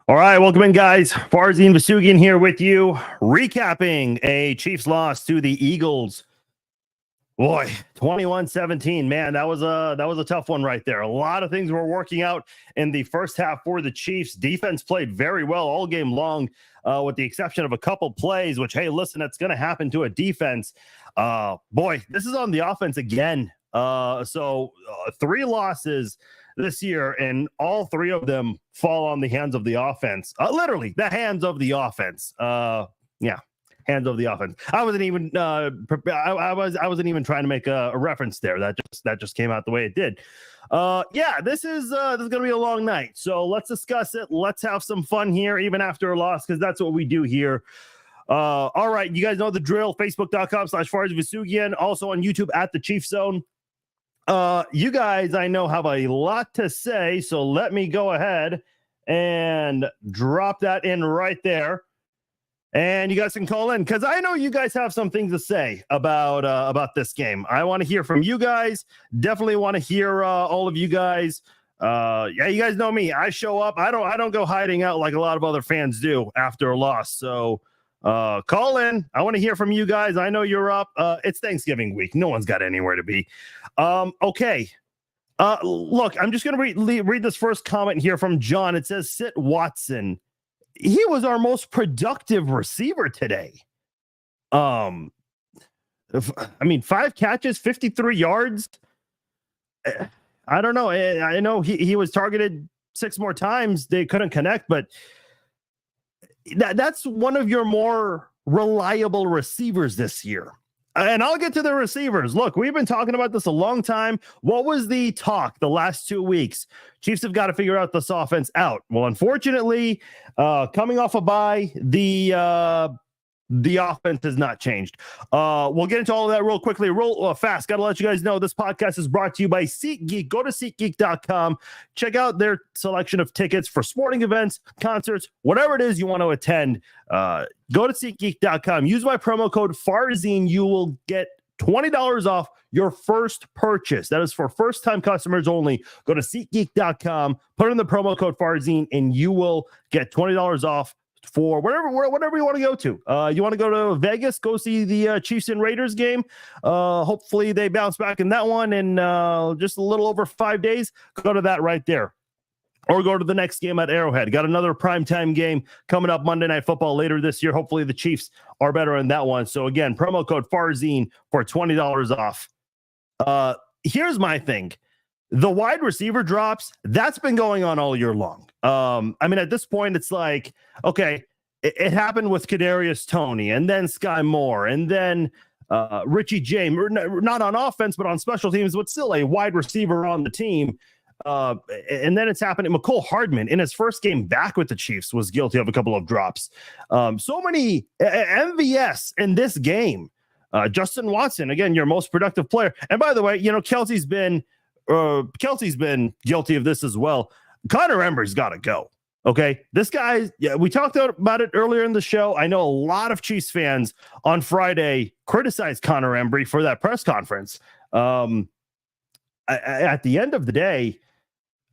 All right, welcome in, guys. Farzin Vasugian here with you, recapping a Chiefs loss to the Eagles. Boy, 21-17, man, that was a tough one right there. A lot of things were working out in the first half for the Chiefs. Defense played very well all game long, with the exception of a couple plays, which, hey, listen, that's going to happen to a defense. Boy, this is on the offense again. So 3 losses this year, and all 3 of them fall on the hands of the offense. Literally, the hands of the offense. Hands of the offense. I wasn't even I wasn't even trying to make a reference there. That just came out the way it did. This is gonna be a long night. So let's discuss it. Let's have some fun here, even after a loss, because that's what we do here. All right, you guys know the drill. Facebook.com/Farzin Vasugian. Also on YouTube at the Chief Zone. You guys, I know, have a lot to say, so let me go ahead and drop that in right there. And you guys can call in, because I know you guys have some things to say about this game. I want to hear from you guys. Definitely want to hear all of you guys. You guys know me. I show up. I don't go hiding out like a lot of other fans do after a loss. So call in. I want to hear from you guys. I know you're up. It's Thanksgiving week. No one's got anywhere to be. Okay. Look, I'm just going to read this first comment here from John. It says, Sit Watson. He was our most productive receiver today. 5 catches, 53 yards. I don't know. I know he was targeted 6 more times. They couldn't connect, but that's one of your more reliable receivers this year. And I'll get to the receivers. Look, we've been talking about this a long time. What was the talk the last 2 weeks? Chiefs have got to figure out this offense out. Well, unfortunately, coming off a bye, the offense has not changed. We'll get into all of that real quickly, real fast. Got to let you guys know this podcast is brought to you by SeatGeek. Go to SeatGeek.com. Check out their selection of tickets for sporting events, concerts, whatever it is you want to attend. Go to SeatGeek.com. Use my promo code Farzin. You will get $20 off your first purchase. That is for first-time customers only. Go to SeatGeek.com, put in the promo code Farzin, and you will get $20 off for whatever you want to go to. You want to go to Vegas, go see the Chiefs and Raiders game. Hopefully they bounce back in that one in just a little over 5 days. Go to that right there. Or go to the next game at Arrowhead. Got another primetime game coming up, Monday Night Football later this year. Hopefully the Chiefs are better in that one. So again, promo code Farzin for $20 off. Here's my thing. The wide receiver drops, that's been going on all year long. At this point, it's like, okay, it happened with Kadarius Toney, and then Sky Moore, and then Richie James, not on offense, but on special teams, but still a wide receiver on the team. And then it's happening. McCole Hardman, in his first game back with the Chiefs, was guilty of a couple of drops. So many MVS in this game. Justin Watson, again, your most productive player. And by the way, Kelsey's been guilty of this as well. Connor Embry's got to go. Okay. This guy, we talked about it earlier in the show. I know a lot of Chiefs fans on Friday criticized Connor Embry for that press conference. At the end of the day,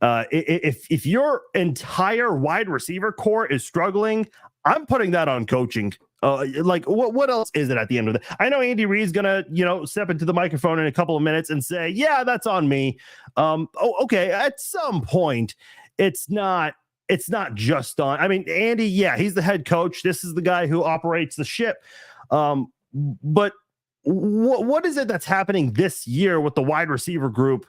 if your entire wide receiver core is struggling, I'm putting that on coaching. What else is it at the end of the day? I know Andy Reid's gonna, step into the microphone in a couple of minutes and say, yeah, that's on me. Okay. At some point, it's not just on. Andy, yeah, he's the head coach. This is the guy who operates the ship. But what is it that's happening this year with the wide receiver group?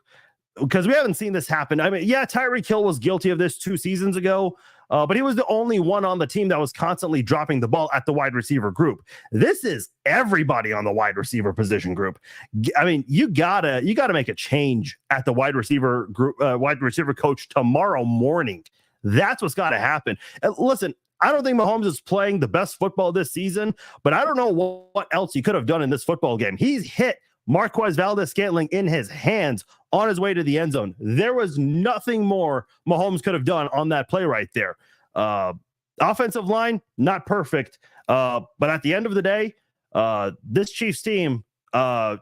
Because we haven't seen this happen. Tyreek Hill was guilty of this 2 seasons ago. But he was the only one on the team that was constantly dropping the ball at the wide receiver group. This is everybody on the wide receiver position group. You gotta make a change at the wide receiver group, wide receiver coach tomorrow morning. That's what's got to happen. Listen, I don't think Mahomes is playing the best football this season, but I don't know what else he could have done in this football game. He's hit Marquez Valdes-Scantling in his hands on his way to the end zone. There was nothing more Mahomes could have done on that play right there. Offensive line, not perfect. But at the end of the day, this Chiefs team, they're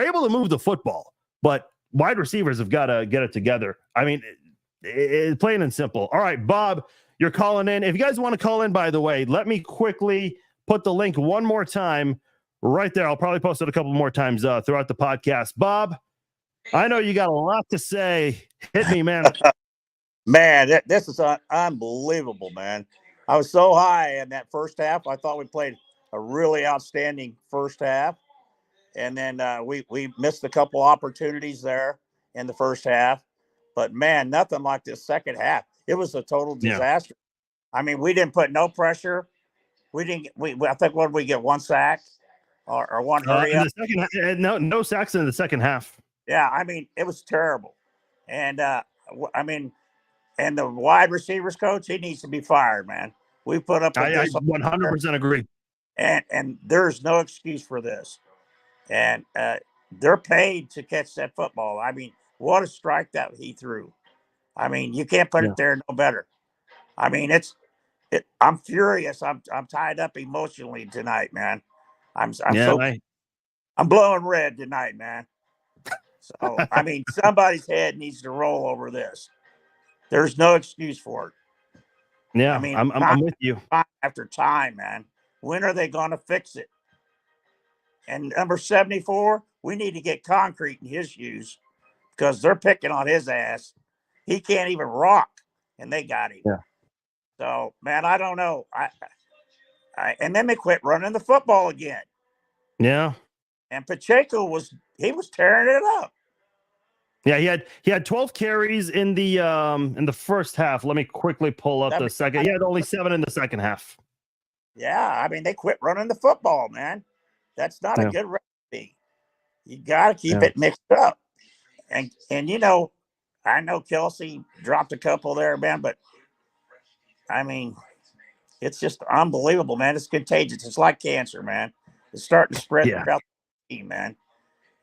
able to move the football, but wide receivers have got to get it together. Plain and simple. All right, Bob, you're calling in. If you guys want to call in, by the way, let me quickly put the link one more time right there. I'll probably post it a couple more times throughout the podcast. Bob, I know you got a lot to say. Hit me, man. Man, this is unbelievable, man. I was so high in that first half. I thought we played a really outstanding first half. And then we missed a couple opportunities there in the first half. But, man, nothing like this second half. It was a total disaster. Yeah. I mean, we didn't put no pressure. We didn't. I think, what did we get, one sack or one hurry up? No sacks in the second half. Yeah, I mean, it was terrible. And, I mean, and the wide receivers coach, he needs to be fired, man. We put up with this. I 100% agree. And there's no excuse for this. And they're paid to catch that football. I mean, what a strike that he threw. I mean, you can't put it there no better. I mean, I'm furious. I'm tied up emotionally tonight, man. I'm blowing red tonight, man. So, I mean, somebody's head needs to roll over this. There's no excuse for it. Yeah, I mean, I'm with you. Time after time, man. When are they going to fix it? And number 74, we need to get concrete in his shoes because they're picking on his ass. He can't even rock, and they got him. Yeah. So, man, I don't know. And then they quit running the football again. Yeah. And Pacheco was tearing it up. Yeah, he had 12 carries in the first half. Let me quickly pull up the second. He had only 7 in the second half. Yeah, I mean, they quit running the football, man. That's not a good recipe. You got to keep it mixed up. And you know, I know Kelsey dropped a couple there, man, but I mean, it's just unbelievable, man. It's contagious. It's like cancer, man. It's starting to spread throughout the team, man.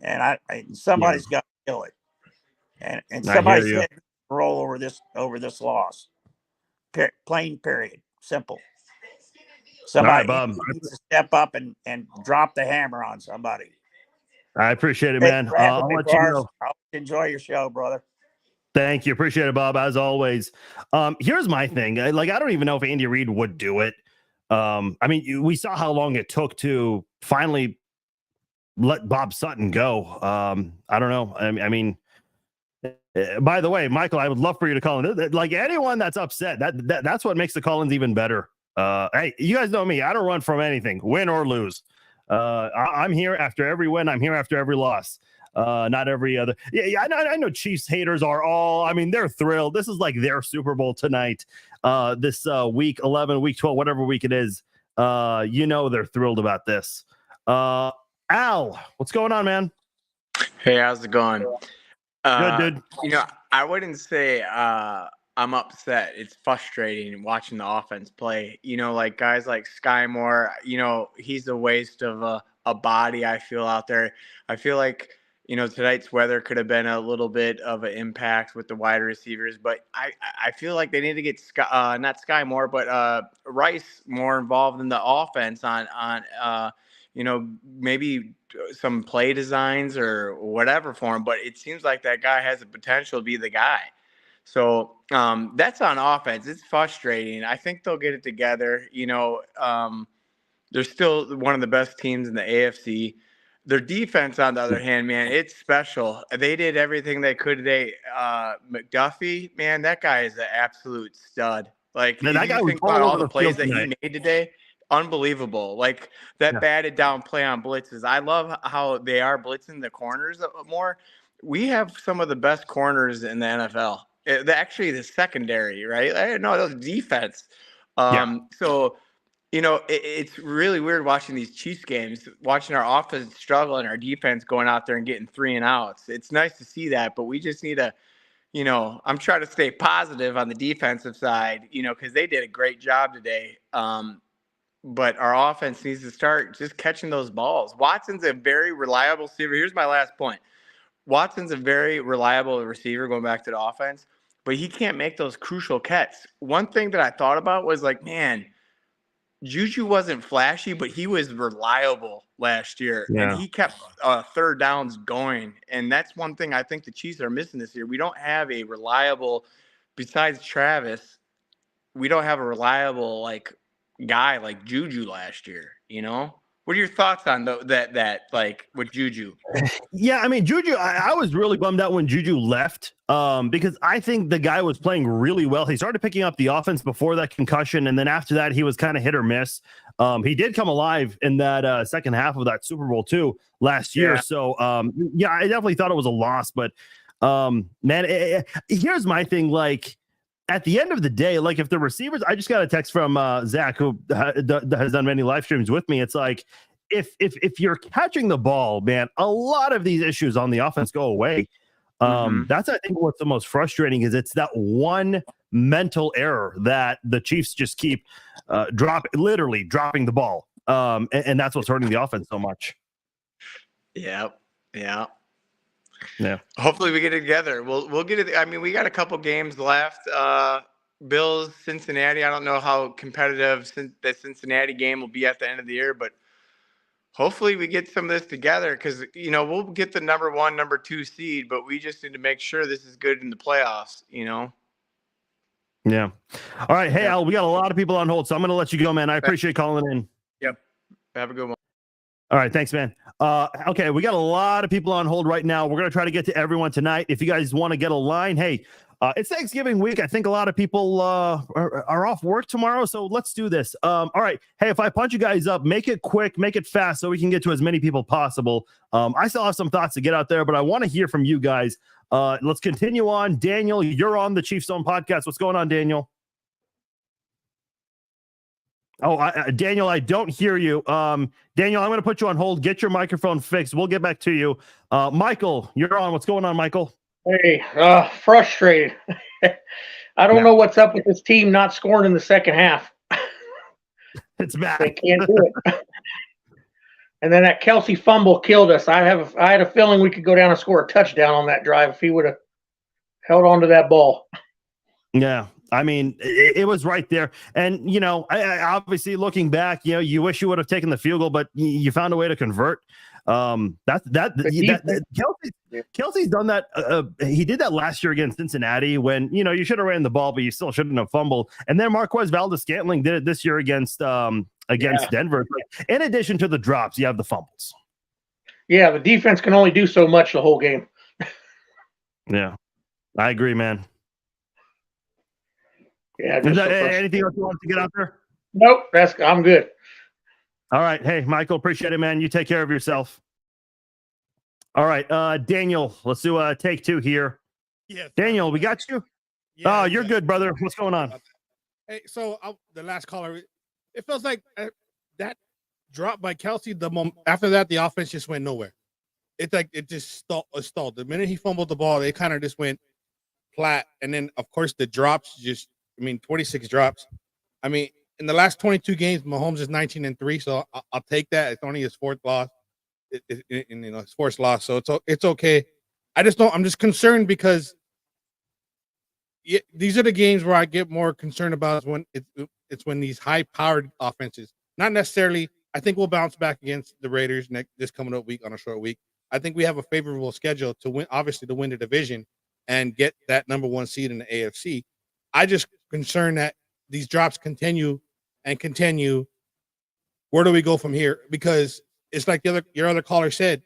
And somebody's got to kill it. And somebody's head roll over this loss. Plain period. Simple. Somebody needs to step up and drop the hammer on somebody. I appreciate it, man. I'll let you know. I'll enjoy your show, brother. Thank you. Appreciate it, Bob, as always. Here's my thing. I don't even know if Andy Reid would do it. I mean, we saw how long it took to finally let Bob Sutton go. I don't know. I mean, by the way, Michael, I would love for you to call in. Like, anyone that's upset, that's what makes the call-ins even better. Hey, you guys know me. I don't run from anything, win or lose. I'm here after every win. I'm here after every loss. Not every other. Yeah, I know Chiefs haters are all, I mean, they're thrilled. This is like their Super Bowl tonight. This week 11, week 12, whatever week it is. You know, they're thrilled about this. Al, what's going on, man? Hey, how's it going? Good, dude. You know, I wouldn't say I'm upset. It's frustrating watching the offense play. You know, like guys like Sky Moore, you know, he's a waste of a body, I feel, out there. I feel like, you know, tonight's weather could have been a little bit of an impact with the wide receivers, but I feel like they need to get not Sky Moore, but Rice more involved in the offense on you know, maybe some play designs or whatever for him. But it seems like that guy has the potential to be the guy. So that's on offense. It's frustrating. I think they'll get it together. You know, they're still one of the best teams in the AFC. Their defense, on the other hand, man, it's special. They did everything they could today. McDuffie, man, that guy is an absolute stud. Like, man, that guy think about all the plays that he made today. Unbelievable. Like that batted down play on blitzes. I love how they are blitzing the corners more. We have some of the best corners in the NFL. Actually, the secondary, right? I didn't know the defense. So, you know, it's really weird watching these Chiefs games, watching our offense struggle and our defense going out there and getting 3 and outs. It's nice to see that, but we just need to, you know, I'm trying to stay positive on the defensive side, you know, because they did a great job today. But our offense needs to start just catching those balls. Watson's a very reliable receiver. Here's my last point. Watson's a very reliable receiver going back to the offense, but he can't make those crucial catches. One thing that I thought about was like, man, Juju wasn't flashy, but he was reliable last year. Yeah. And he kept third downs going. And that's one thing I think the Chiefs are missing this year. We don't have a reliable, besides Travis, we don't have a reliable like guy like Juju last year. You know, what are your thoughts on that like with Juju? Yeah, I mean Juju, I was really bummed out when Juju left, because I think the guy was playing really well. He started picking up the offense before that concussion, and then after that, he was kind of hit or miss. He did come alive in that second half of that Super Bowl too last year. Yeah. So yeah, I definitely thought it was a loss. But man, here's my thing. Like at the end of the day, like if the receivers, I just got a text from Zach, who has done many live streams with me. It's like, if you're catching the ball, man, a lot of these issues on the offense go away. That's, I think, what's the most frustrating is it's that one mental error that the Chiefs just keep literally dropping the ball. And that's what's hurting the offense so much. Yeah. Yeah. Hopefully we get it together. We'll get it. I mean, we got a couple games left. Bills, Cincinnati. I don't know how competitive the Cincinnati game will be at the end of the year, but hopefully we get some of this together because, you know, we'll get the number 1, number 2 seed, but we just need to make sure this is good in the playoffs, you know? Yeah. All right. Hey, Al, we got a lot of people on hold, so I'm going to let you go, man. I appreciate calling in. Yep. Have a good one. All right. Thanks, man. Okay. We got a lot of people on hold right now. We're going to try to get to everyone tonight. If you guys want to get a line, hey, it's Thanksgiving week. I think a lot of people are off work tomorrow, so let's do this. All right. Hey, if I punch you guys up, make it quick, make it fast so we can get to as many people possible. I still have some thoughts to get out there, but I want to hear from you guys. Let's continue on. Daniel, you're on the Chiefs Zone podcast. What's going on, Daniel? Oh, Daniel, I don't hear you. Daniel, I'm going to put you on hold. Get your microphone fixed. We'll get back to you. Michael, you're on. What's going on, Michael? Hey, frustrated. I don't know what's up with this team not scoring in the second half. It's bad. They can't do it. And then that Kelsey fumble killed us. I had a feeling we could go down and score a touchdown on that drive if he would have held on to that ball. Yeah. I mean, it was right there. And, you know, I obviously looking back, you know, you wish you would have taken the field goal, but you found a way to convert. Kelsey's done that. He did that last year against Cincinnati when, you know, you should have ran the ball, but you still shouldn't have fumbled. And then Marquez Valdes-Scantling did it this year against Denver. In addition to the drops, you have the fumbles. Yeah, the defense can only do so much the whole game. Yeah, I agree, man. Yeah. Is that anything else you want to get out there? Nope, I'm good. All right. Hey, Michael, appreciate it, man. You take care of yourself. All right. Daniel, let's do take 2 here. Yeah. Daniel, we got you? Yeah, you're good, brother. What's going on? Hey, so the last caller, it feels like that drop by Kelsey, after that, the offense just went nowhere. It's like it just stalled. The minute he fumbled the ball, they kind of just went flat. And then, of course, the drops 26 drops. I mean, in the last 22 games, Mahomes is 19-3, so I'll take that. It's only his 4th loss, his 4th loss, so it's okay. I'm just concerned because these are the games where I get more concerned about when it's when these high-powered offenses, not necessarily. I think we'll bounce back against the Raiders this coming up week on a short week. I think we have a favorable schedule to win, obviously, to win the division and get that number 1 seed in the AFC. I just concerned that these drops continue. Where do we go from here? Because it's like your other caller said,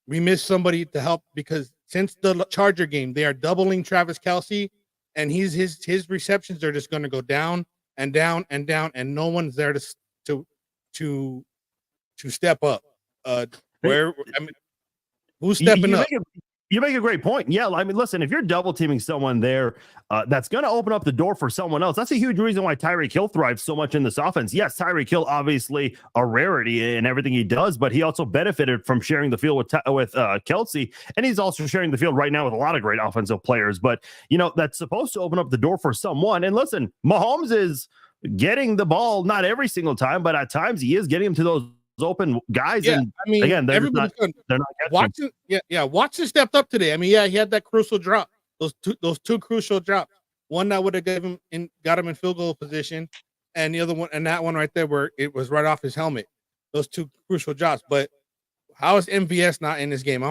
we missed somebody to help because since the Charger game, they are doubling Travis Kelce, and his receptions are just going to go down and down and down, and no one's there to step up. Who's stepping up? You make a great point. Yeah, I mean, listen, if you're double teaming someone there, that's going to open up the door for someone else. That's a huge reason why Tyreek Hill thrives so much in this offense. Yes, Tyreek Hill, obviously a rarity in everything he does, but he also benefited from sharing the field with Kelsey, and he's also sharing the field right now with a lot of great offensive players. But, you know, that's supposed to open up the door for someone. And listen, Mahomes is getting the ball not every single time, but at times he is getting him to those open guys. Yeah, and I mean, again, they're not Watson. Watson stepped up today. I mean, yeah, he had that crucial drop. Those two crucial drops. One that would have got him in field goal position, and the other one, and that one right there where it was right off his helmet. Those 2 crucial drops. But how is MVS not in this game? I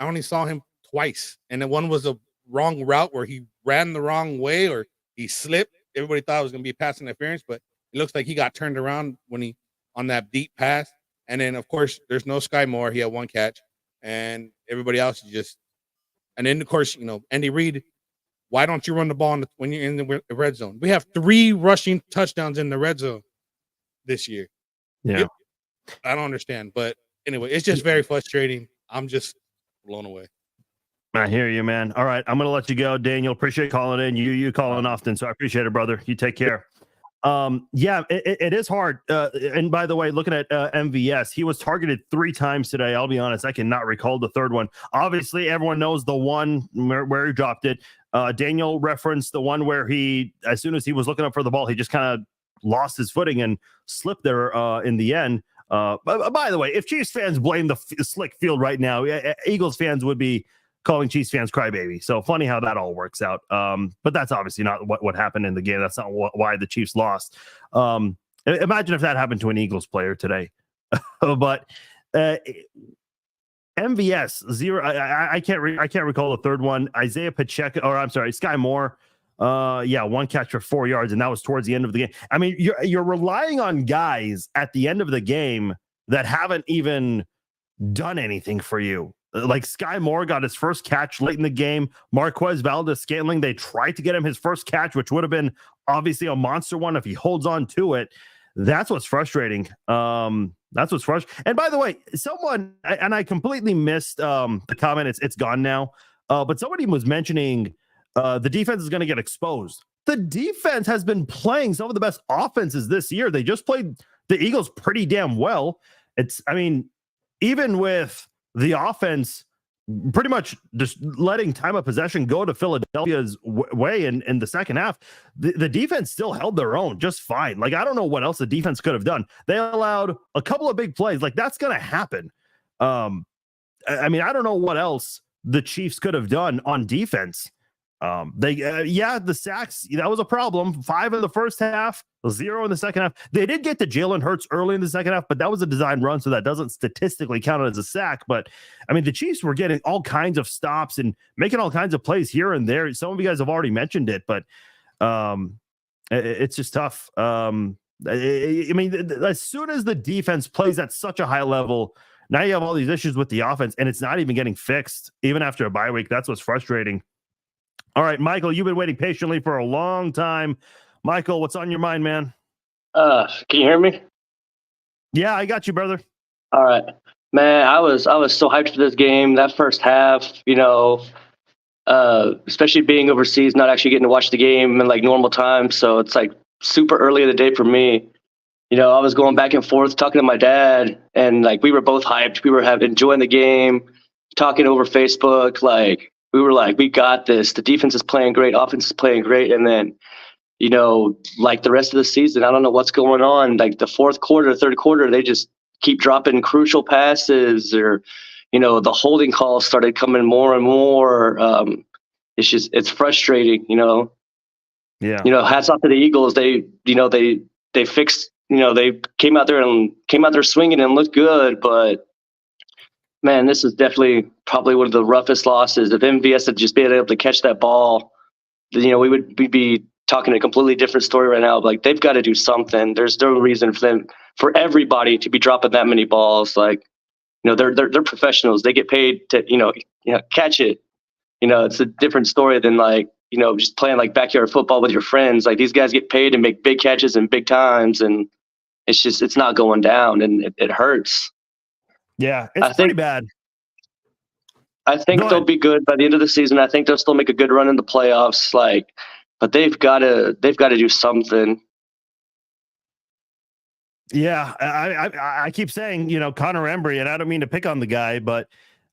only saw him twice, and then one was a wrong route where he ran the wrong way or he slipped. everybody thought it was going to be pass interference, but it looks like he got turned around when he on that deep pass. And then, of course, there's no Sky Moore. He had one catch, and everybody else just. And then, of course, Andy Reid. Why don't you run the ball when you're in the red zone? We have 3 rushing touchdowns in the red zone this year. Yeah, I don't understand, but anyway, it's just very frustrating. I'm just blown away. I hear you, man. All right, I'm gonna let you go, Daniel. Appreciate calling in. You calling often, so I appreciate it, brother. You take care. Yeah, it is hard. And by the way, looking at MVS, he was targeted 3 times today. I'll be honest, I cannot recall the third one. Obviously, everyone knows the one where he dropped it. Daniel referenced the one where he, as soon as he was looking up for the ball, he just kind of lost his footing and slipped there in the end. But by the way, if Chiefs fans blame the slick field right now, Eagles fans would be calling Chiefs fans crybaby. So funny how that all works out. But that's obviously not what happened in the game. That's not why the Chiefs lost. Imagine if that happened to an Eagles player today. But MVS 0. I can't recall the third one. Isaiah Pacheco, or I'm sorry, Sky Moore. One catch for 4 yards, and that was towards the end of the game. I mean, you're relying on guys at the end of the game that haven't even done anything for you. Like Sky Moore got his first catch late in the game. Marquez Valdes-Scantling, they tried to get him his first catch, which would have been obviously a monster one if he holds on to it. That's what's frustrating. That's what's frustrating. And by the way, someone, and I completely missed the comment. It's gone now. But somebody was mentioning the defense is going to get exposed. The defense has been playing some of the best offenses this year. They just played the Eagles pretty damn well. Even with the offense pretty much just letting time of possession go to Philadelphia's way in the second half, the defense still held their own just fine. Like, I don't know what else the defense could have done. They allowed a couple of big plays. Like, that's going to happen. I don't know what else the Chiefs could have done on defense. The sacks, that was a problem. 5 in the first half, 0 in the second half. They did get to Jalen Hurts early in the second half, but that was a design run, so that doesn't statistically count as a sack. But I mean, the Chiefs were getting all kinds of stops and making all kinds of plays here and there. Some of you guys have already mentioned it, but it's just tough. As soon as the defense plays at such a high level, now you have all these issues with the offense, and it's not even getting fixed, even after a bye week. That's what's frustrating. All right, Michael, you've been waiting patiently for a long time. Michael, what's on your mind, man? Can you hear me? Yeah, I got you, brother. All right, man. I was so hyped for this game. That first half, especially being overseas, not actually getting to watch the game in like normal time. So it's like super early in the day for me. I was going back and forth talking to my dad, and like we were both hyped. We were enjoying the game, talking over Facebook. Like we were like, we got this. The defense is playing great. Offense is playing great. And then, like the rest of the season, I don't know what's going on. Like the fourth quarter, third quarter, they just keep dropping crucial passes, or, the holding calls started coming more and more. It's frustrating, Yeah. Hats off to the Eagles. They fixed, they came out there swinging and looked good, but man, this is definitely probably one of the roughest losses. If MVS had just been able to catch that ball, we'd be talking a completely different story right now. Like, they've got to do something. There's no reason for everybody to be dropping that many balls. Like, they're professionals. They get paid to, catch it. It's a different story than like, just playing like backyard football with your friends. Like, these guys get paid to make big catches in big times, and it's not going down, and it hurts. Yeah, it's pretty bad. I think they'll be good by the end of the season. I think they'll still make a good run in the playoffs. But they've got to do something. Yeah, I keep saying, Connor Embry, and I don't mean to pick on the guy, but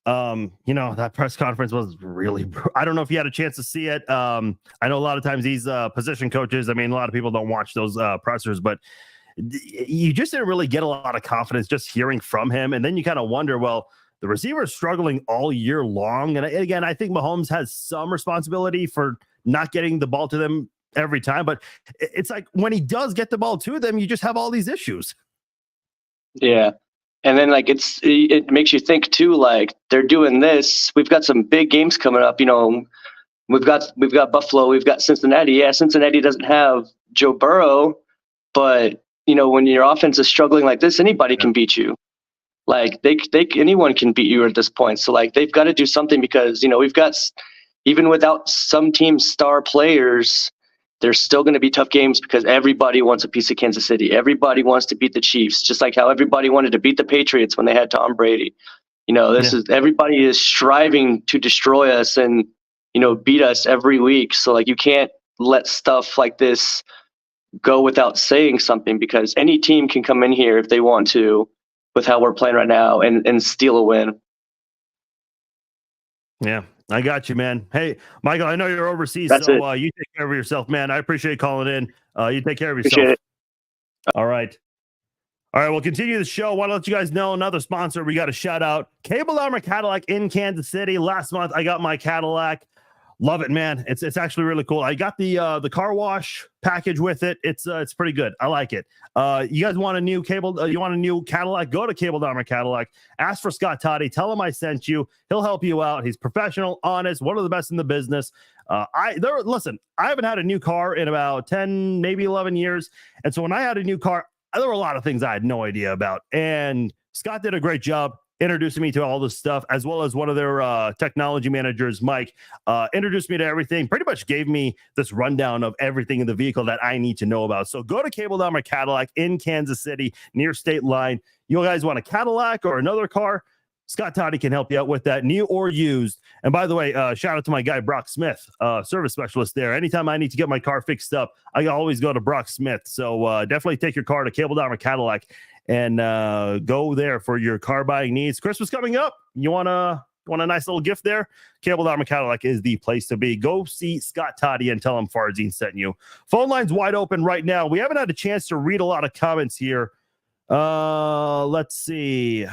that press conference was really. I don't know if you had a chance to see it. I know a lot of times these position coaches. I mean, a lot of people don't watch those pressers, but you just didn't really get a lot of confidence just hearing from him. And then you kind of wonder, well, the receiver is struggling all year long. And again, I think Mahomes has some responsibility for not getting the ball to them every time. But it's like when he does get the ball to them, you just have all these issues. Yeah. And then like it makes you think too, like they're doing this. We've got some big games coming up, We've got Buffalo, we've got Cincinnati. Yeah, Cincinnati doesn't have Joe Burrow, but when your offense is struggling like this, anybody can beat you. Like anyone can beat you at this point. So like they've got to do something because we've got, even without some team's star players, there's still going to be tough games because everybody wants a piece of Kansas City. Everybody wants to beat the Chiefs, just like how everybody wanted to beat the Patriots when they had Tom Brady. Everybody is striving to destroy us and beat us every week. So like you can't let stuff like this go without saying something, because any team can come in here if they want to with how we're playing right now and steal a win. Yeah, I got you, man. Hey, Michael, I know you're overseas, That's so you take care of yourself, man. I appreciate calling in. You take care of yourself. Appreciate it. All right. All right, we'll continue the show. Want to let you guys know another sponsor. We got a shout out. Cable Armor Cadillac in Kansas City. Last month, I got my Cadillac. Love it, man. It's actually really cool. I got the car wash package with it. It's pretty good. I like it. You guys want a new you want a new Cadillac? Go to Cable Armor Cadillac. Ask for Scott Toddy. Tell him I sent you. He'll help you out. He's professional, honest, one of the best in the business. Listen, I haven't had a new car in about 10, maybe 11 years. And so when I had a new car, there were a lot of things I had no idea about. And Scott did a great job introducing me to all this stuff, as well as one of their technology managers, Mike, introduced me to everything, pretty much gave me this rundown of everything in the vehicle that I need to know about. So go to Cable Armor Cadillac in Kansas City, near State Line. You guys want a Cadillac or another car? Scott Toddy can help you out with that, new or used. And by the way, shout out to my guy, Brock Smith, service specialist there. Anytime I need to get my car fixed up, I always go to Brock Smith. So definitely take your car to Cable Armor Cadillac and go there for your car buying needs. Christmas coming up. You want a nice little gift there? Cable Armor Cadillac is the place to be. Go see Scott Toddy and tell him Farzine sent you. Phone line's wide open right now. We haven't had a chance to read a lot of comments here. Let's see.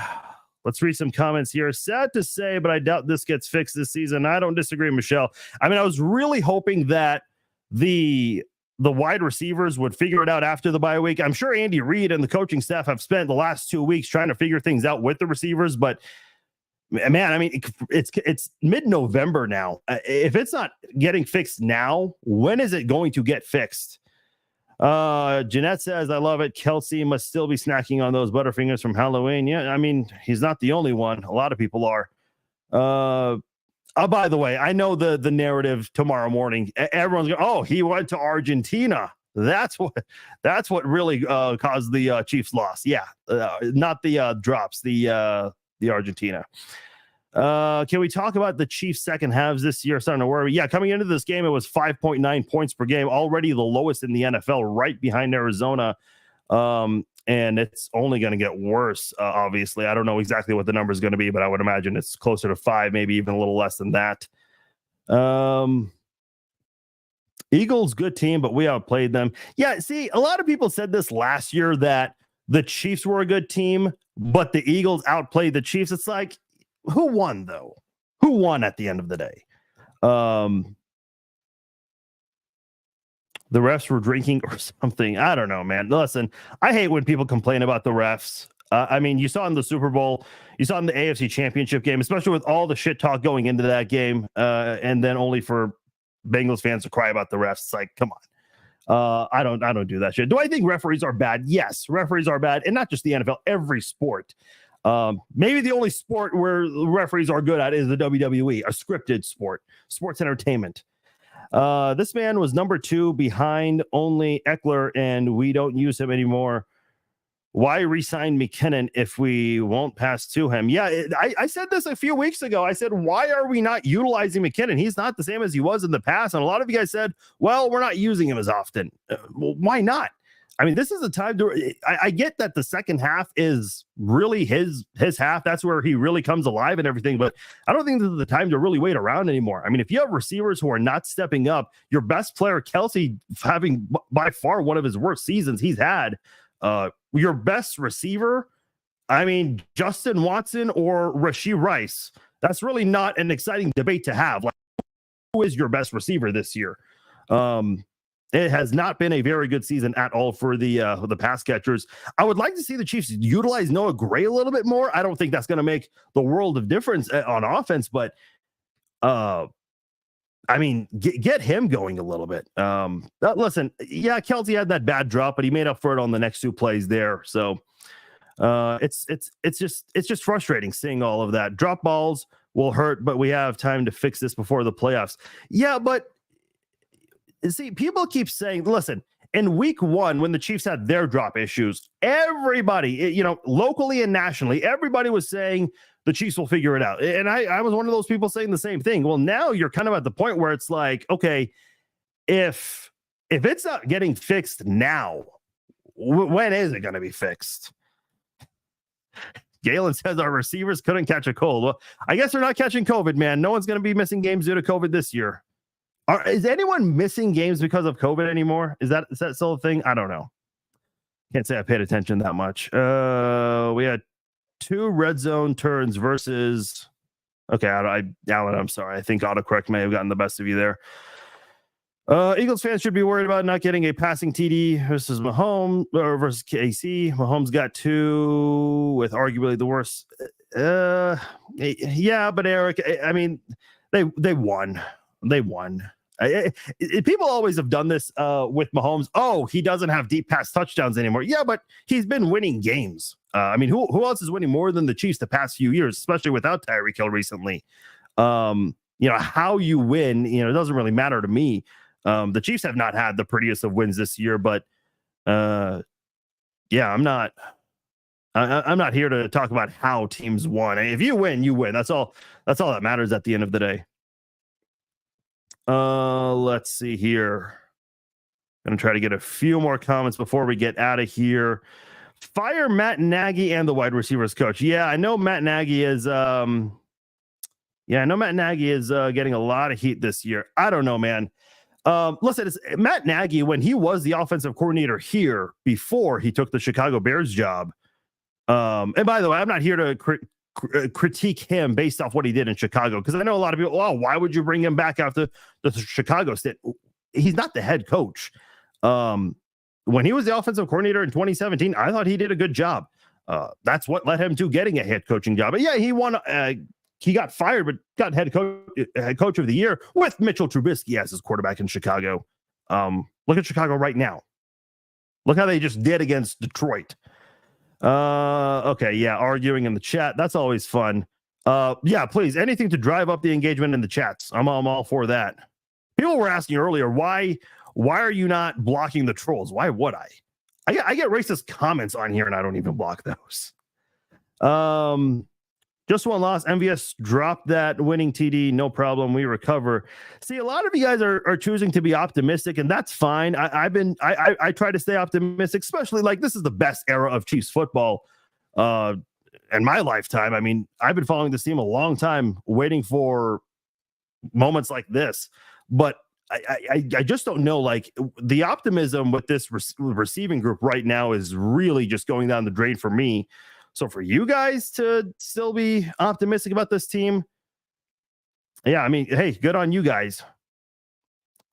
Let's read some comments here. Sad to say, but I doubt this gets fixed this season. I don't disagree, Michelle. I mean, I was really hoping that the wide receivers would figure it out after the bye week. I'm sure Andy Reid and the coaching staff have spent the last 2 weeks trying to figure things out with the receivers, but man, I mean, it's mid-November now. If it's not getting fixed now, when is it going to get fixed? Jeanette says, I love it. Kelsey must still be snacking on those Butterfingers from Halloween. Yeah, I mean, he's not the only one. A lot of people are. By the way, I know the narrative tomorrow morning. Everyone's going, oh, he went to Argentina. That's what really caused the Chiefs loss. Yeah, not the drops, the Argentina. Can we talk about the Chiefs' second halves this year? Starting to worry. Yeah, coming into this game, it was 5.9 points per game, already the lowest in the NFL, right behind Arizona. And it's only going to get worse, obviously. I don't know exactly what the number is going to be, but I would imagine it's closer to 5, maybe even a little less than that. Eagles, good team, but we outplayed them. Yeah, see, a lot of people said this last year that the Chiefs were a good team, but the Eagles outplayed the Chiefs. It's like, who won, though? Who won at the end of the day? The refs were drinking or something. I don't know, man. Listen, I hate when people complain about the refs. I mean, you saw in the Super Bowl, you saw in the AFC Championship game, especially with all the shit talk going into that game, and then only for Bengals fans to cry about the refs. It's like, come on. I don't do that shit. Do I think referees are bad? Yes, referees are bad, and not just the NFL, every sport. Maybe the only sport where referees are good at is the WWE, a scripted sport, sports entertainment. This man was number 2 behind only Eckler, and we don't use him anymore. Why re-sign McKinnon if we won't pass to him? Yeah, I said this a few weeks ago. I said, why are we not utilizing McKinnon? He's not the same as he was in the past. And a lot of you guys said, well, we're not using him as often. Well, why not? I mean, this is the time to. I get that the second half is really his half. That's where he really comes alive and everything. But I don't think this is the time to really wait around anymore. I mean, if you have receivers who are not stepping up, your best player, Kelsey, having by far one of his worst seasons he's had. Your best receiver, I mean, Justin Watson or Rashee Rice. That's really not an exciting debate to have. Like, who is your best receiver this year? It has not been a very good season at all for the pass catchers. I would like to see the Chiefs utilize Noah Gray a little bit more. I don't think that's going to make the world of difference on offense, but I mean, get him going a little bit. Listen, yeah, Kelce had that bad drop, but he made up for it on the next two plays there. So it's just frustrating seeing all of that. Drop balls will hurt, but we have time to fix this before the playoffs. Yeah, but see, people keep saying, listen, in week one, when the Chiefs had their drop issues, everybody, locally and nationally, everybody was saying the Chiefs will figure it out. And I was one of those people saying the same thing. Well, now you're kind of at the point where it's like, okay, if it's not getting fixed now, when is it going to be fixed? Galen says our receivers couldn't catch a cold. Well, I guess they're not catching COVID, man. No one's going to be missing games due to COVID this year. Is anyone missing games because of COVID anymore? Is that still a thing? I don't know. Can't say I paid attention that much. We had 2 red zone turns versus. Okay, Alan, I'm sorry. I think autocorrect may have gotten the best of you there. Eagles fans should be worried about not getting a passing TD versus Mahomes or versus KC. Mahomes got 2 with arguably the worst. Yeah, but Eric, I mean, they won. They won. People always have done this with Mahomes. Oh, he doesn't have deep pass touchdowns anymore. Yeah, but he's been winning games. I mean, who else is winning more than the Chiefs the past few years, especially without Tyreek Hill recently? How you win, it doesn't really matter to me. The Chiefs have not had the prettiest of wins this year, but I'm not here to talk about how teams won. If you win, you win. That's all that matters at the end of the day. Let's see here. Gonna try to get a few more comments before we get out of here. Fire Matt Nagy and the wide receivers coach. Yeah, I know Matt Nagy is getting a lot of heat this year. I don't know, man. Listen, it's Matt Nagy, when he was the offensive coordinator here before he took the Chicago Bears job. And by the way, I'm not here to critique him based off what he did in Chicago, because I know a lot of people, why would you bring him back after the Chicago stint? He's not the head coach. When he was the offensive coordinator in 2017, I thought he did a good job. That's what led him to getting a head coaching job. But yeah, he won. He got fired, but got head coach of the year with Mitchell Trubisky as his quarterback in Chicago. Look at Chicago right now. Look how they just did against Detroit. Okay, yeah, arguing in the chat. That's always fun. Yeah, please, anything to drive up the engagement in the chats. I'm all for that. People were asking earlier, why are you not blocking the trolls? Why would I? I get racist comments on here and I don't even block those. Just one loss. MVS dropped that winning TD. No problem. We recover. See, a lot of you guys are choosing to be optimistic, and that's fine. I try to stay optimistic, especially like this is the best era of Chiefs football in my lifetime. I mean, I've been following this team a long time, waiting for moments like this. But I just don't know. Like the optimism with this receiving group right now is really just going down the drain for me. So for you guys to still be optimistic about this team, yeah, I mean, hey, good on you guys.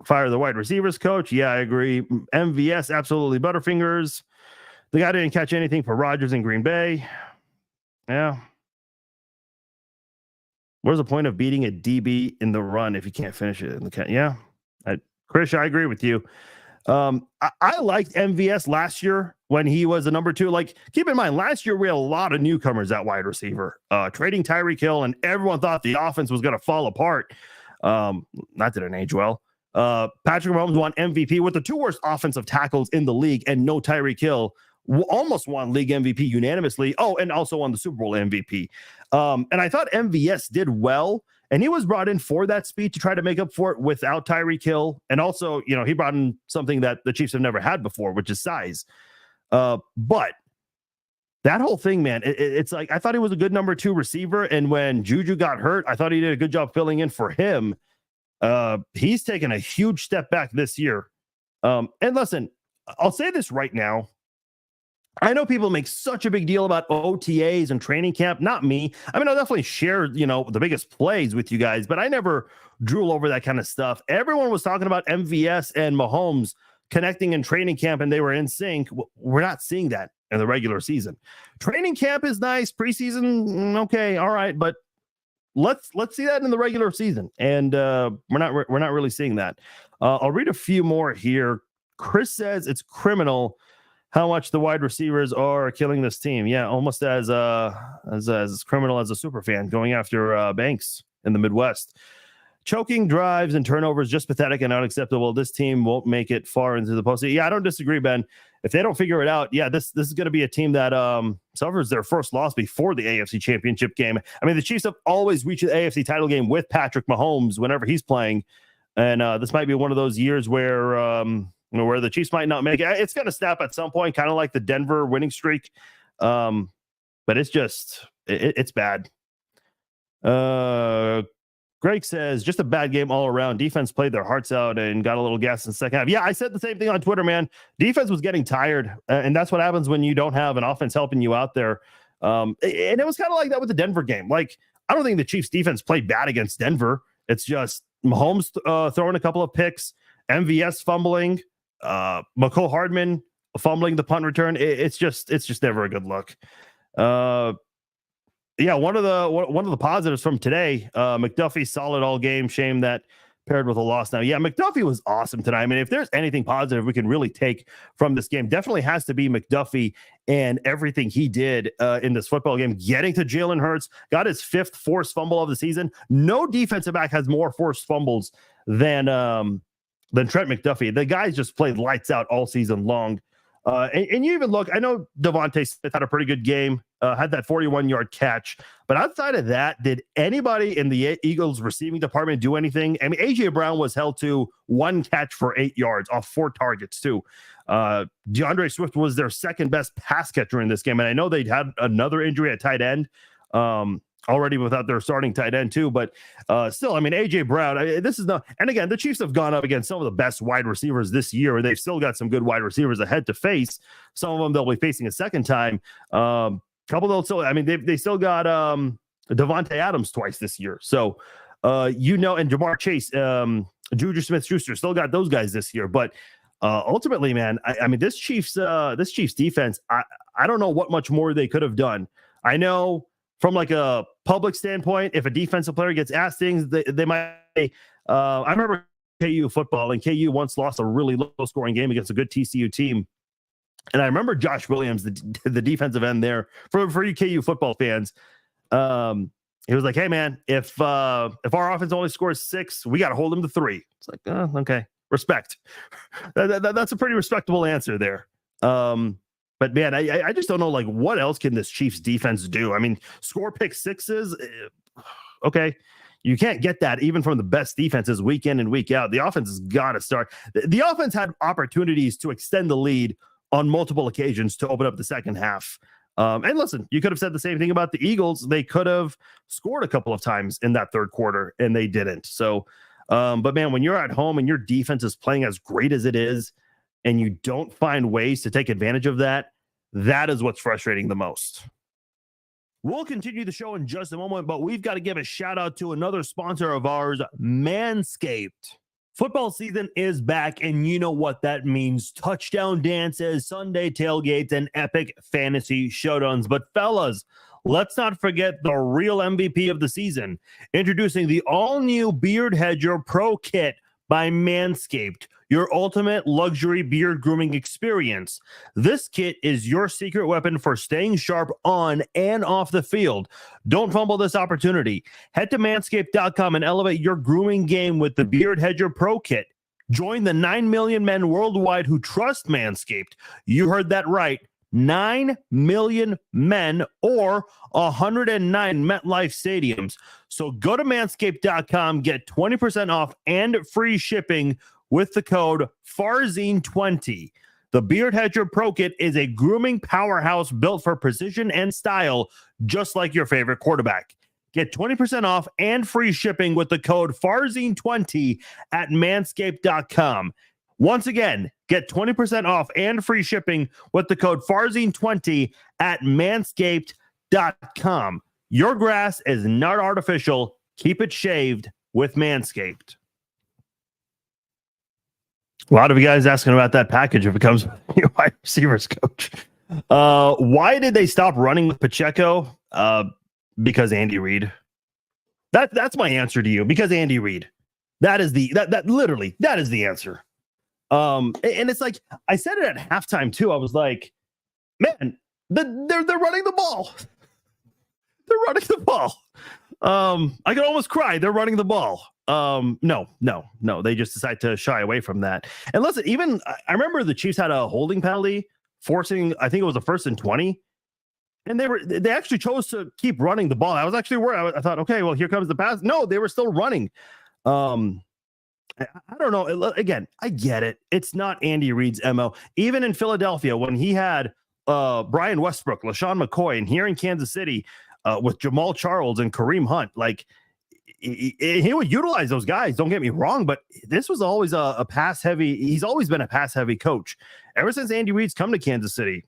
Fire the wide receivers coach. Yeah, I agree. MVS, absolutely Butterfingers. The guy didn't catch anything for Rodgers in Green Bay. Yeah. Where's the point of beating a DB in the run if you can't finish it in the cat? Yeah. Chris, I agree with you. I liked MVS last year when he was the number 2. Like, keep in mind, last year we had a lot of newcomers at wide receiver, trading Tyreek Hill, and everyone thought the offense was going to fall apart. That didn't age well. Patrick Mahomes won MVP with the 2 worst offensive tackles in the league, and no Tyreek Hill. Almost won league MVP unanimously. Oh, and also won the Super Bowl MVP. And I thought MVS did well. And he was brought in for that speed to try to make up for it without Tyreek Hill. And also, he brought in something that the Chiefs have never had before, which is size. But that whole thing, man, it's like I thought he was a good number 2 receiver. And when Juju got hurt, I thought he did a good job filling in for him. He's taken a huge step back this year. And listen, I'll say this right now. I know people make such a big deal about OTAs and training camp. Not me. I mean, I'll definitely share, the biggest plays with you guys, but I never drool over that kind of stuff. Everyone was talking about MVS and Mahomes connecting in training camp and they were in sync. We're not seeing that in the regular season. Training camp is nice. Preseason, okay, all right. But let's see that in the regular season, and we're not really seeing that. I'll read a few more here. Chris says it's criminal how much the wide receivers are killing this team. Yeah, almost as criminal as a super fan going after Banks in the Midwest. Choking drives and turnovers, just pathetic and unacceptable. This team won't make it far into the postseason. Yeah, I don't disagree, Ben. If they don't figure it out, yeah, this is going to be a team that suffers their first loss before the AFC Championship game. I mean, the Chiefs have always reached the AFC title game with Patrick Mahomes whenever he's playing, and this might be one of those years where where the Chiefs might not make it. It's going to snap at some point, kind of like the Denver winning streak, but it's just it's bad. Greg says, just a bad game all around. Defense played their hearts out and got a little gas in the second half. Yeah, I said the same thing on Twitter, man. Defense was getting tired, and that's what happens when you don't have an offense helping you out there. And it was kind of like that with the Denver game. Like, I don't think the Chiefs' defense played bad against Denver. It's just Mahomes throwing a couple of picks, MVS fumbling, McCole Hardman fumbling the punt return. It's just never a good look. Yeah, one of the positives from today, McDuffie solid all game. Shame that paired with a loss now. Yeah, McDuffie was awesome tonight. I mean, if there's anything positive we can really take from this game, definitely has to be McDuffie and everything he did in this football game. Getting to Jalen Hurts, got his 5th forced fumble of the season. No defensive back has more forced fumbles than Trent McDuffie. The guys just played lights out all season long. And you even look, I know Devontae Smith had a pretty good game, had that 41-yard catch. But outside of that, did anybody in the Eagles receiving department do anything? I mean, A.J. Brown was held to 1 catch for 8 yards off 4 targets, too. DeAndre Swift was their second best pass catcher in this game. And I know they'd had another injury at tight end already without their starting tight end, too. But still, I mean, A.J. Brown, this is not. And again, the Chiefs have gone up against some of the best wide receivers this year. They've still got some good wide receivers ahead to face. Some of them they'll be facing a second time. Couple they'll still, I mean, they still got Devontae Adams twice this year. So, and Jamar Chase, Juju Smith-Schuster still got those guys this year. But ultimately, man, I mean, this Chiefs defense, I don't know what much more they could have done. I know from like a public standpoint, if a defensive player gets asked things, they might say, I remember KU football, and KU once lost a really low-scoring game against a good TCU team. And I remember Josh Williams, the defensive end there, for you KU football fans, he was like, hey, man, if our offense only scores 6, we got to hold them to 3. It's like, okay, respect. That's a pretty respectable answer there. But, man, I just don't know, like, what else can this Chiefs defense do? I mean, score pick sixes, okay. You can't get that even from the best defenses week in and week out. The offense has got to start. The offense had opportunities to extend the lead on multiple occasions to open up the second half. And listen, you could have said the same thing about the Eagles. They could have scored a couple of times in that third quarter, and they didn't. So, but, man, when you're at home and your defense is playing as great as it is, and you don't find ways to take advantage of that, that is what's frustrating the most. We'll continue the show in just a moment, but we've got to give a shout out to another sponsor of ours, Manscaped. Football season is back, and you know what that means. Touchdown dances, Sunday tailgates, and epic fantasy showdowns. But fellas, let's not forget the real MVP of the season. Introducing the all-new Beard Hedger Pro Kit by Manscaped, your ultimate luxury beard grooming experience. This kit is your secret weapon for staying sharp on and off the field. Don't fumble this opportunity. Head to manscaped.com and elevate your grooming game with the Beard Hedger Pro Kit. Join the 9 million men worldwide who trust Manscaped. You heard that right. 9 million men, or 109 MetLife stadiums. So go to manscaped.com, get 20% off and free shipping with the code FARZINE20. The Beard Hedger Pro Kit is a grooming powerhouse built for precision and style, just like your favorite quarterback. Get 20% off and free shipping with the code FARZINE20 at manscaped.com. Once again, get 20% off and free shipping with the code FARZINE20 at manscaped.com. Your grass is not artificial. Keep it shaved with Manscaped. A lot of you guys asking about that package if it becomes your wide receivers coach. Why did they stop running with Pacheco? Because Andy Reid. That's my answer to you, because Andy Reid. That is that literally that is the answer. And it's like I said it at halftime too. I was like, man, they're running the ball. They're running the ball. I could almost cry. They're running the ball. No. They just decide to shy away from that. And listen, even I remember the Chiefs had a holding penalty forcing, I think it was a 1st and 20. And they actually chose to keep running the ball. I was actually worried. I thought, okay, well, here comes the pass. No, they were still running. I don't know. Again, I get it. It's not Andy Reid's MO. Even in Philadelphia, when he had Brian Westbrook, LaShawn McCoy, and here in Kansas City with Jamal Charles and Kareem Hunt, like he would utilize those guys. Don't get me wrong, but this was always a pass heavy. He's always been a pass heavy coach. Ever since Andy Reid's come to Kansas City,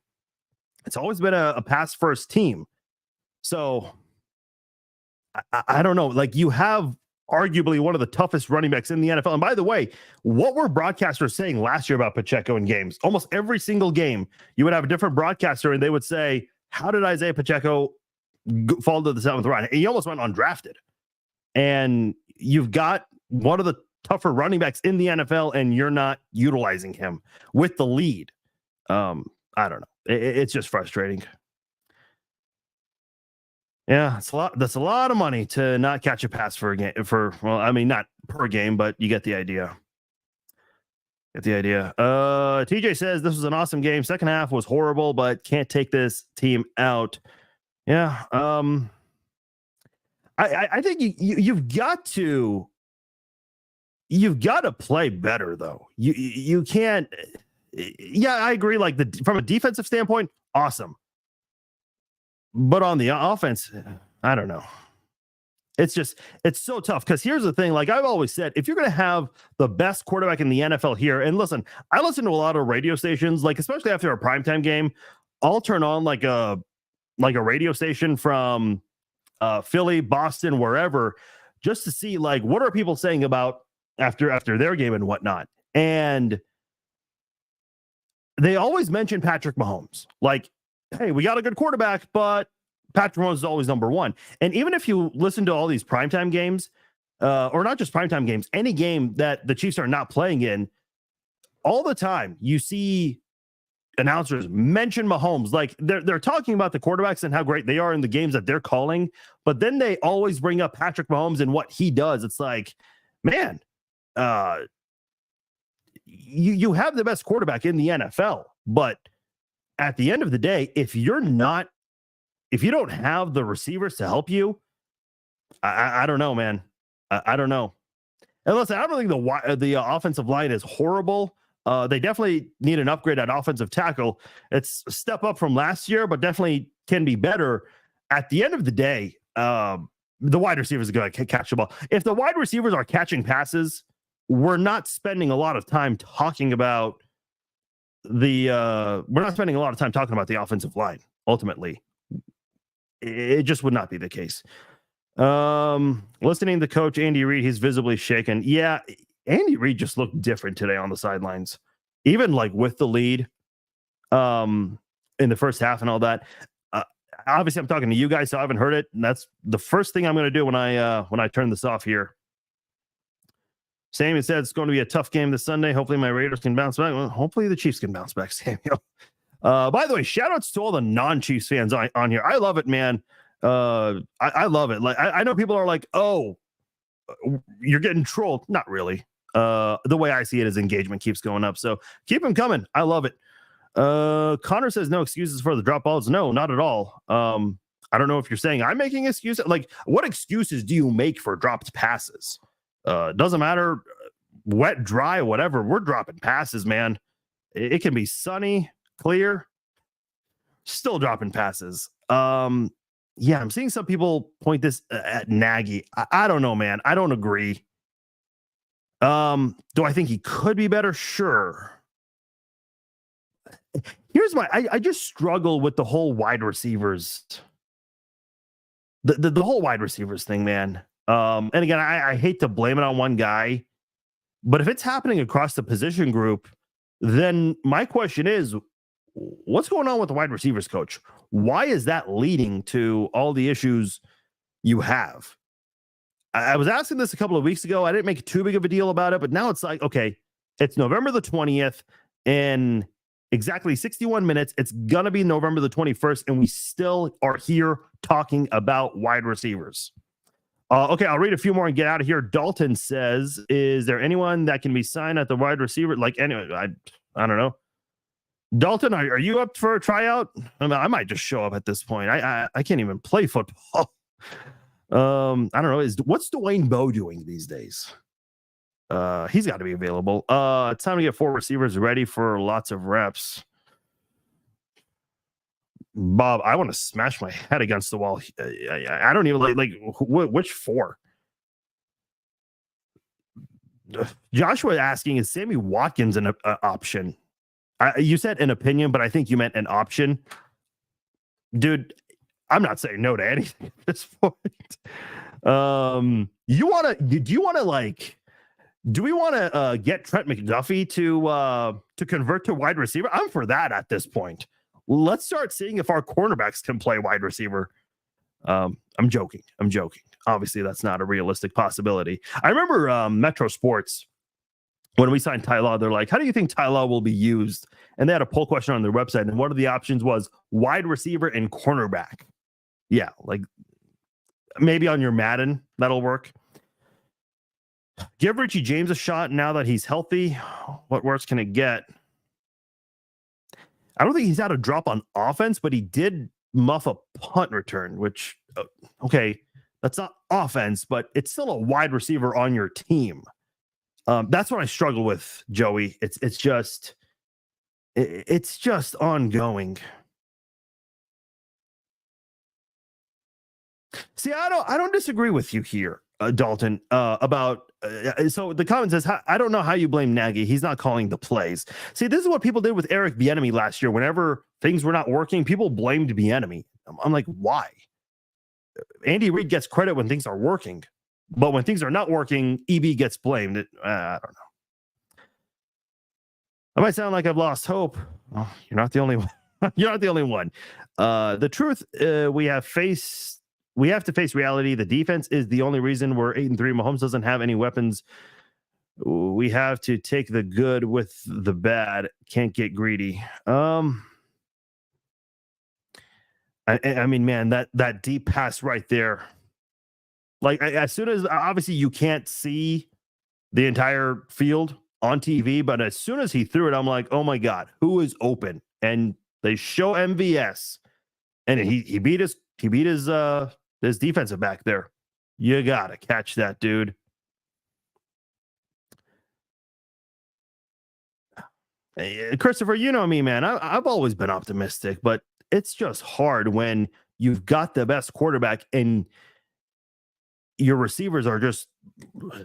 it's always been a pass first team. So I don't know. Like, you have arguably one of the toughest running backs in the NFL. And by the way, what were broadcasters saying last year about Pacheco in games? Almost every single game, you would have a different broadcaster and they would say, how did Isaiah Pacheco fall to the 7th round? He almost went undrafted. And you've got one of the tougher running backs in the NFL and you're not utilizing him with the lead. I don't know. It's just frustrating. Yeah, it's a lot. That's a lot of money to not catch a pass for a game. Well, I mean, not per game, but you get the idea. TJ says this was an awesome game. Second half was horrible, but can't take this team out. Yeah. I think you've got to play better though. You can't. Yeah, I agree. Like, from a defensive standpoint, awesome. But on the offense, I don't know. It's so tough, because here's the thing. Like I've always said, if you're going to have the best quarterback in the NFL here, and listen, I listen to a lot of radio stations, like especially after a primetime game, I'll turn on like a radio station from Philly, Boston, wherever, just to see like what are people saying about after their game and whatnot. And they always mention Patrick Mahomes. Like, hey, we got a good quarterback, but Patrick Mahomes is always number one. And even if you listen to all these primetime games, or not just primetime games, any game that the Chiefs are not playing in, all the time you see announcers mention Mahomes. Like they're talking about the quarterbacks and how great they are in the games that they're calling, but then they always bring up Patrick Mahomes and what he does. It's like, man, you have the best quarterback in the NFL, but at the end of the day, if you don't have the receivers to help you, I don't know, man. I don't know. And listen, I don't think the offensive line is horrible. They definitely need an upgrade at offensive tackle. It's a step up from last year, but definitely can be better. At the end of the day, the wide receivers are going to catch the ball. If the wide receivers are catching passes, we're not spending a lot of time talking about the offensive line. Ultimately, it just would not be the case. Listening to Coach Andy Reid, he's visibly shaken. Yeah, Andy Reid just looked different today on the sidelines, even like with the lead in the first half and all that. Obviously, I'm talking to you guys, so I haven't heard it. And that's the first thing I'm going to do when I turn this off here. Samuel said it's going to be a tough game this Sunday. Hopefully my Raiders can bounce back. Well, hopefully the Chiefs can bounce back, Samuel. By the way, shout outs to all the non-Chiefs fans on here. I love it, man. I love it. Like I know people are like, oh, you're getting trolled. Not really. The way I see it is engagement keeps going up. So keep them coming. I love it. Connor says no excuses for the drop balls. No, not at all. I don't know if you're saying I'm making excuses. Like, what excuses do you make for dropped passes? Doesn't matter, wet, dry, whatever. We're dropping passes, man. It can be sunny, clear, still dropping passes. Yeah, I'm seeing some people point this at Nagy. I don't know, man. I don't agree. Do I think he could be better? Sure. Here's I just struggle with the whole wide receivers. The whole wide receivers thing, man. And again, I hate to blame it on one guy, but if it's happening across the position group, then my question is, what's going on with the wide receivers coach? Why is that leading to all the issues you have? I was asking this a couple of weeks ago. I didn't make too big of a deal about it, but now it's like, okay, it's November the 20th in exactly 61 minutes. It's going to be November the 21st, and we still are here talking about wide receivers. Okay, I'll read a few more and get out of here. Dalton says, is there anyone that can be signed at the wide receiver? Like, anyway, I don't know. Dalton, are you up for a tryout? I might just show up at this point. I can't even play football. I don't know. What's Dwayne Bowe doing these days? He's got to be available. It's time to get 4 receivers ready for lots of reps. Bob, I want to smash my head against the wall. I don't even like which 4. Joshua asking, is Sammy Watkins an option? You said an opinion, but I think you meant an option. Dude, I'm not saying no to anything at this point. Do we want to get Trent McDuffie to convert to wide receiver? I'm for that at this point. Let's start seeing if our cornerbacks can play wide receiver. I'm joking. Obviously, that's not a realistic possibility. I remember Metro Sports, when we signed Ty Law, they're like, how do you think Ty Law will be used? And they had a poll question on their website, and one of the options was wide receiver and cornerback. Yeah, like maybe on your Madden, that'll work. Give Richie James a shot now that he's healthy. What worse can it get? I don't think he's had a drop on offense, but he did muff a punt return, which, okay, that's not offense, but it's still a wide receiver on your team. That's what I struggle with, Joey. It's just ongoing. See, I don't disagree with you here, Dalton, about so the comment says, I don't know how you blame Nagy. He's not calling the plays. See, this is what people did with Eric Bieniemy last year. Whenever things were not working, people blamed Bieniemy. I'm like, why? Andy Reid gets credit when things are working, but when things are not working, EB gets blamed. I don't know. I might sound like I've lost hope. Oh, you're not the only one. You're not the only one. The truth, we have to face reality. The defense is the only reason we're 8-3. Mahomes doesn't have any weapons. We have to take the good with the bad. Can't get greedy. I mean, man, that deep pass right there. Like, as soon as, obviously you can't see the entire field on TV, but as soon as he threw it, I'm like, oh my God, who is open? And they show MVS, and he beat his defensive back there. You gotta catch that, dude. Christopher, you know me, man. I've always been optimistic, but it's just hard when you've got the best quarterback and your receivers are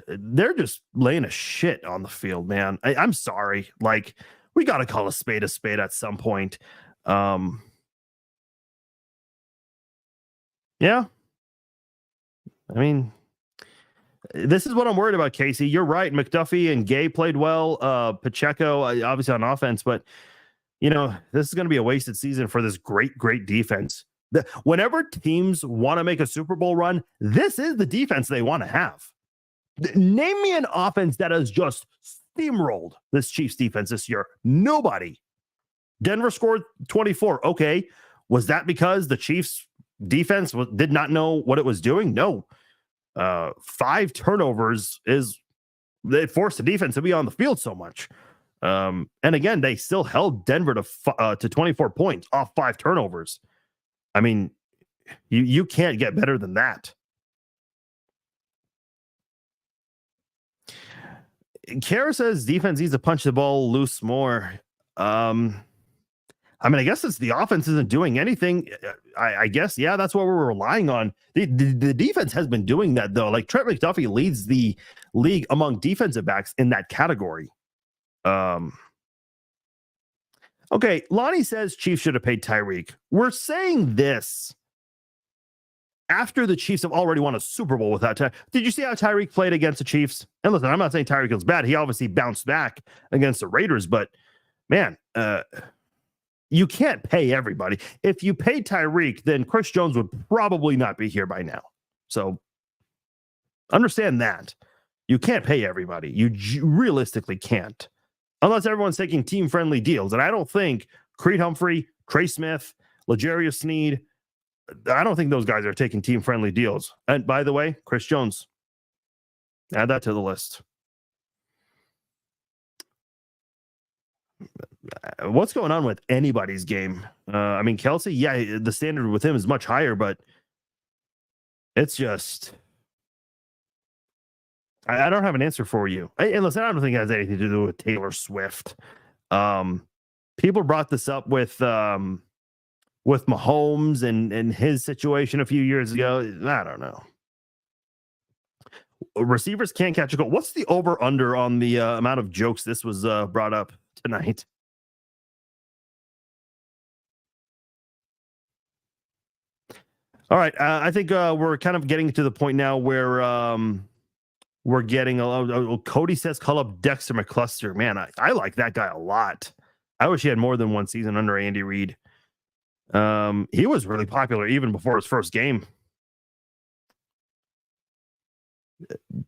they're just laying a shit on the field, man. I'm sorry. Like, we got to call a spade at some point. Yeah. I mean, this is what I'm worried about, Casey. You're right. McDuffie and Gay played well. Pacheco, obviously on offense, but this is going to be a wasted season for this great defense. Whenever teams want to make a Super Bowl run, this is the defense they want to have. Name me an offense that has just steamrolled this Chiefs defense this year. Nobody. Denver scored 24. Okay. Was that because the Chiefs defense did not know what it was doing? No. 5 turnovers it forced the defense to be on the field so much. And again, they still held Denver to 24 points off 5 turnovers. I mean, you can't get better than that. Kara says defense needs to punch the ball loose more. I mean, I guess it's the offense isn't doing anything. I guess, yeah, that's what we're relying on. The defense has been doing that, though. Like, Trent McDuffie leads the league among defensive backs in that category. Okay, Lonnie says Chiefs should have paid Tyreek. We're saying this after the Chiefs have already won a Super Bowl without Tyreek. Did you see how Tyreek played against the Chiefs? And listen, I'm not saying Tyreek was bad. He obviously bounced back against the Raiders, but man, you can't pay everybody. If you paid Tyreek, then Chris Jones would probably not be here by now. So Understand that. You can't pay everybody. You realistically can't. Unless everyone's taking team-friendly deals. And I don't think Creed Humphrey, Trey Smith, L'Jarius Sneed, I don't think those guys are taking team-friendly deals. And by the way, Chris Jones. Add that to the list. What's going on with anybody's game? I mean, Kelce, yeah, the standard with him is much higher, but it's just... I don't have an answer for you. And listen, I don't think it has anything to do with Taylor Swift. People brought this up with Mahomes and his situation a few years ago. I don't know. Receivers can't catch a goal. What's the over-under on the amount of jokes this was brought up tonight? All right. I think we're kind of getting to the point now where we're getting Cody says call up Dexter McCluster. Man, I like that guy a lot. I wish he had more than one season under Andy Reid. He was really popular even before his first game.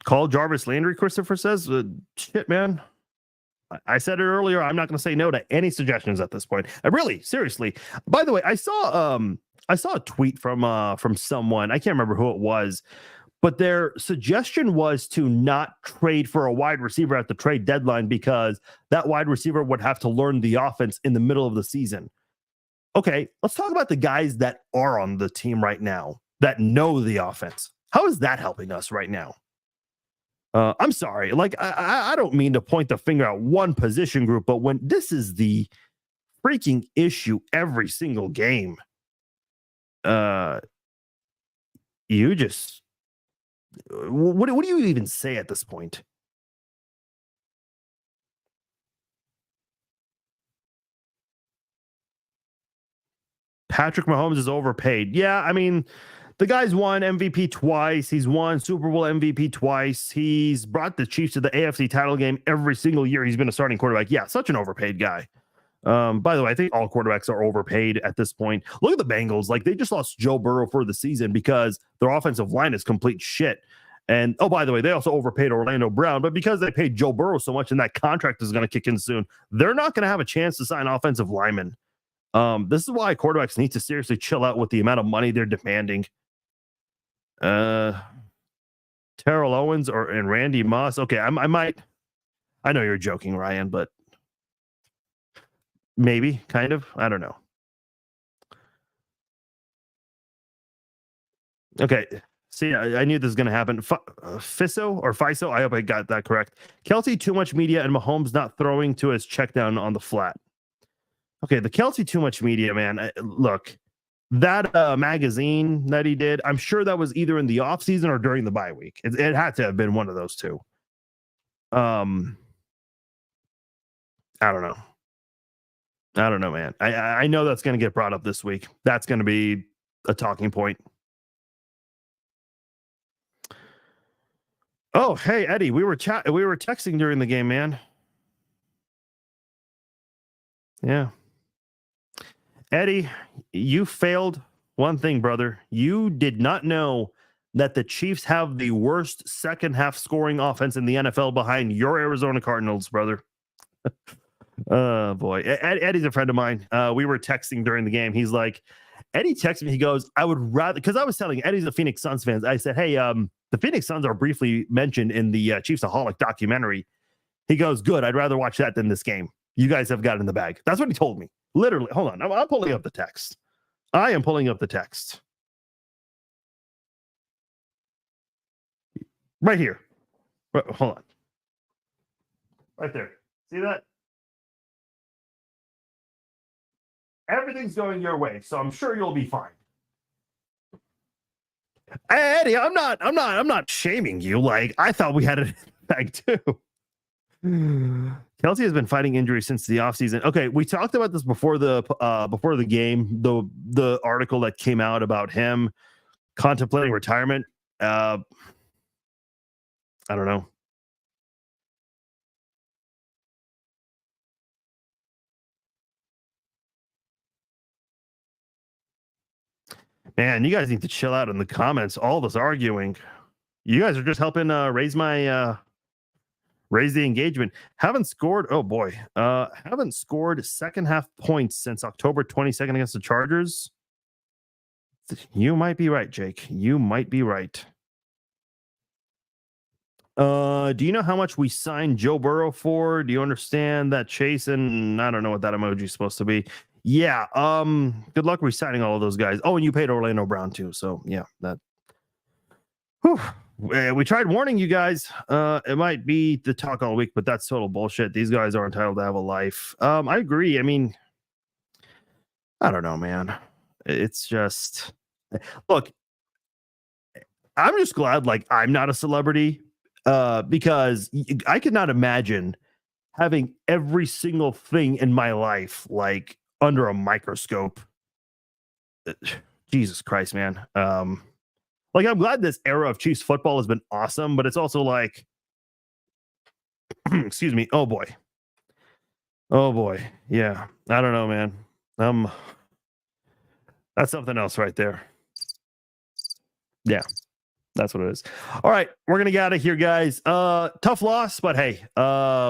Call Jarvis Landry, Christopher says. Shit, man. I said it earlier. I'm not going to say no to any suggestions at this point. Really, seriously. By the way, I saw a tweet from someone. I can't remember who it was, but their suggestion was to not trade for a wide receiver at the trade deadline because that wide receiver would have to learn the offense in the middle of the season. Okay, let's talk about the guys that are on the team right now that know the offense. How is that helping us right now? I'm sorry. Like, I don't mean to point the finger at one position group, but when this is the freaking issue every single game, you just... What do you even say at this point? Patrick Mahomes is overpaid. Yeah, I mean, the guy's won MVP twice. He's won Super Bowl MVP twice. He's brought the Chiefs to the AFC title game every single year he's been a starting quarterback. Yeah, such an overpaid guy. By the way, I think all quarterbacks are overpaid at this point. Look at the Bengals. Like, they just lost Joe Burrow for the season because their offensive line is complete shit. And, oh, by the way, they also overpaid Orlando Brown. But because they paid Joe Burrow so much and that contract is going to kick in soon, they're not going to have a chance to sign offensive linemen. This is why quarterbacks need to seriously chill out with the amount of money they're demanding. Terrell Owens and Randy Moss. Okay, I might. I know you're joking, Ryan, but maybe, kind of. I don't know. Okay. See, I knew this was going to happen. FISO, I hope I got that correct. Kelce, too much media, and Mahomes not throwing to his check down on the flat. Okay, the Kelce too much media, man. Look, that magazine that he did, I'm sure that was either in the offseason or during the bye week. It had to have been one of those two. I don't know. I don't know, man. I know that's going to get brought up this week. That's going to be a talking point. Oh, hey, Eddie, we were texting during the game, man. Yeah. Eddie, you failed one thing, brother. You did not know that the Chiefs have the worst second half scoring offense in the NFL behind your Arizona Cardinals, brother. Oh, boy. Eddie's a friend of mine. We were texting during the game. He's like, Eddie texted me. He goes, I would rather, because I was telling Eddie's a Phoenix Suns fan. I said, hey, the Phoenix Suns are briefly mentioned in the Chiefsaholic documentary. He goes, good. I'd rather watch that than this game. You guys have got it in the bag. That's what he told me. Literally. Hold on. I'm pulling up the text. I am pulling up the text. Right here. Hold on. Right there. See that? Everything's going your way, so I'm sure you'll be fine. Hey, Eddie, I'm not shaming you. Like, I thought we had it in the bag too. Kelce has been fighting injuries since the offseason. Okay, we talked about this before the game. The article that came out about him contemplating retirement. I don't know. Man, you guys need to chill out in the comments. All this arguing. You guys are just helping raise my raise the engagement. Haven't scored. Oh boy. Haven't scored second half points since October 22nd against the Chargers. You might be right, Jake. You might be right. Do you know how much we signed Joe Burrow for? Do you understand that Chase and I don't know what that emoji is supposed to be? Yeah. Good luck resigning all of those guys. Oh, and you paid Orlando Brown too. So yeah, that. Whew. We tried warning you guys. It might be the talk all week, but that's total bullshit. These guys are entitled to have a life. I agree. I mean, I don't know, man. It's just look. I'm just glad, like, I'm not a celebrity. Because I could not imagine having every single thing in my life like under a microscope. Jesus Christ, man. Like, I'm glad this era of Chiefs football has been awesome, but it's also like, excuse me. Oh boy. Yeah, I don't know, man. That's something else right there. Yeah. That's what it is. All right, we're gonna get out of here, guys. Tough loss, but hey,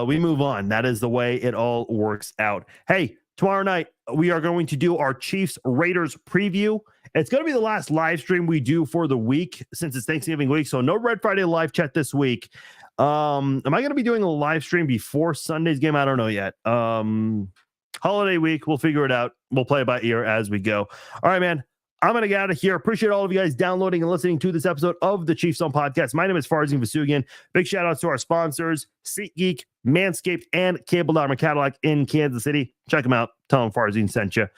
we move on. That is the way it all works out. Hey, tomorrow night we are going to do our Chiefs Raiders preview. It's going to be the last live stream we do for the week since it's Thanksgiving week. So no Red Friday live chat this week. Am I going to be doing a live stream before Sunday's game? I don't know yet. Holiday week, we'll figure it out. We'll play it by ear as we go. All right, man. I'm going to get out of here. Appreciate all of you guys downloading and listening to this episode of the Chiefs Zone Podcast. My name is Farzin Vasugian. Big shout out to our sponsors, SeatGeek, Manscaped, and Cable Dharma Cadillac in Kansas City. Check them out. Tell them Farzin sent you.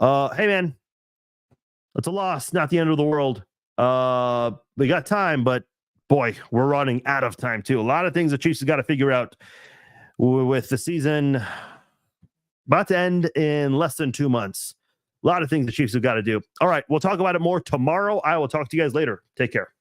Hey, man, it's a loss. Not the end of the world. We got time, but boy, we're running out of time too. A lot of things the Chiefs have got to figure out with the season about to end in less than 2 months. A lot of things the Chiefs have got to do. All right, we'll talk about it more tomorrow. I will talk to you guys later. Take care.